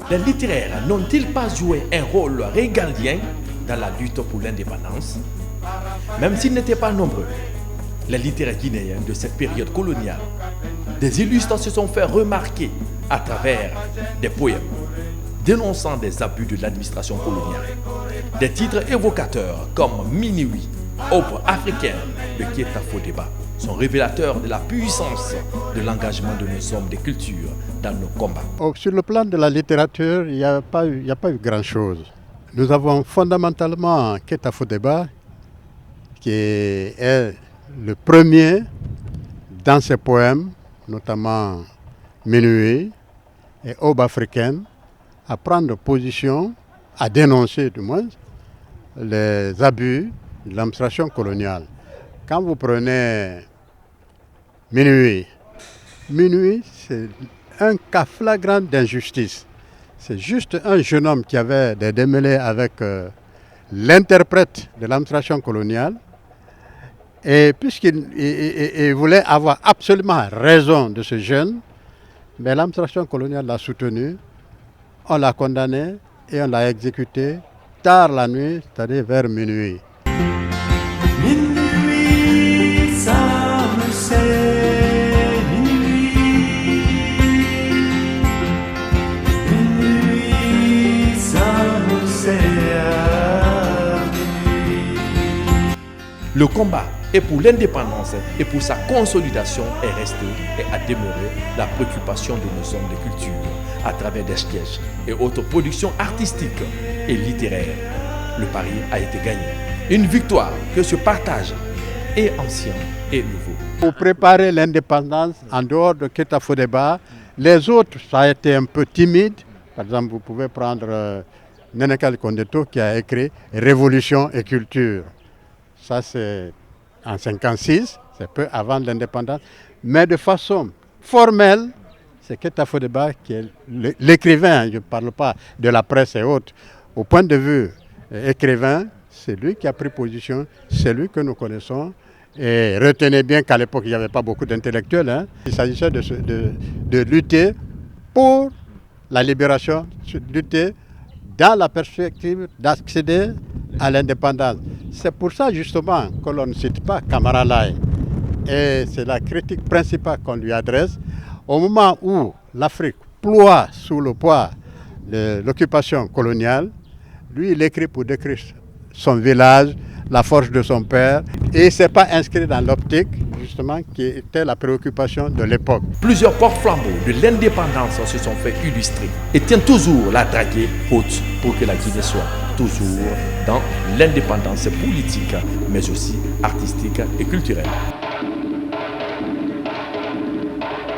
Les littéraires n'ont-ils pas joué un rôle régalien dans la lutte pour l'indépendance? Même s'ils n'étaient pas nombreux, les littéraires guinéens de cette période coloniale, des illustres se sont fait remarquer à travers des poèmes dénonçant des abus de l'administration coloniale. Des titres évocateurs comme Minuit, Aube africaine de Keita Fodeba sont révélateurs de la puissance de l'engagement de nos hommes de culture dans nos combats. Sur le plan de la littérature, il n'y a pas eu grand-chose. Nous avons fondamentalement Keita Fodeba, qui est le premier dans ses poèmes, notamment Minuit et Aube africaine, à prendre position, à dénoncer du moins, les abus de l'administration coloniale. Quand vous prenez Minuit, c'est un cas flagrant d'injustice. C'est juste un jeune homme qui avait des démêlés avec l'interprète de l'administration coloniale. Et puisqu'il voulait avoir absolument raison de ce jeune, mais l'administration coloniale l'a soutenu, on l'a condamné et on l'a exécuté tard la nuit, c'est-à-dire vers minuit. Minuit, ça me sait, minuit, ça me sait, minuit. Le combat et pour l'indépendance et pour sa consolidation est resté et a demeuré la préoccupation de nos hommes de culture à travers des sketchs et autres productions artistiques et littéraires. Le pari a été gagné. Une victoire que se partage et ancien et nouveau. Pour préparer l'indépendance, en dehors de Keita Fodeba, les autres, ça a été un peu timide. Par exemple, vous pouvez prendre Nenekal Kondeto qui a écrit Révolution et culture. Ça, c'est en 1956, c'est peu avant l'indépendance. Mais de façon formelle, c'est Keita Fodeba qui est l'écrivain. Je ne parle pas de la presse et autres. Au point de vue écrivain, c'est lui qui a pris position, c'est lui que nous connaissons. Et retenez bien qu'à l'époque, il n'y avait pas beaucoup d'intellectuels. Hein. Il s'agissait de lutter pour la libération, de lutter dans la perspective d'accéder à l'indépendance. C'est pour ça justement que l'on ne cite pas Camara Laye. Et c'est la critique principale qu'on lui adresse. Au moment où l'Afrique ploie sous le poids de l'occupation coloniale, lui il écrit pour décrire son village, la forge de son père, et il ne s'est pas inscrit dans l'optique, justement, qui était la préoccupation de l'époque. Plusieurs porte-flambeaux de l'indépendance se sont fait illustrer et tiennent toujours la dragée haute pour que la Guinée soit toujours dans l'indépendance politique, mais aussi artistique et culturelle.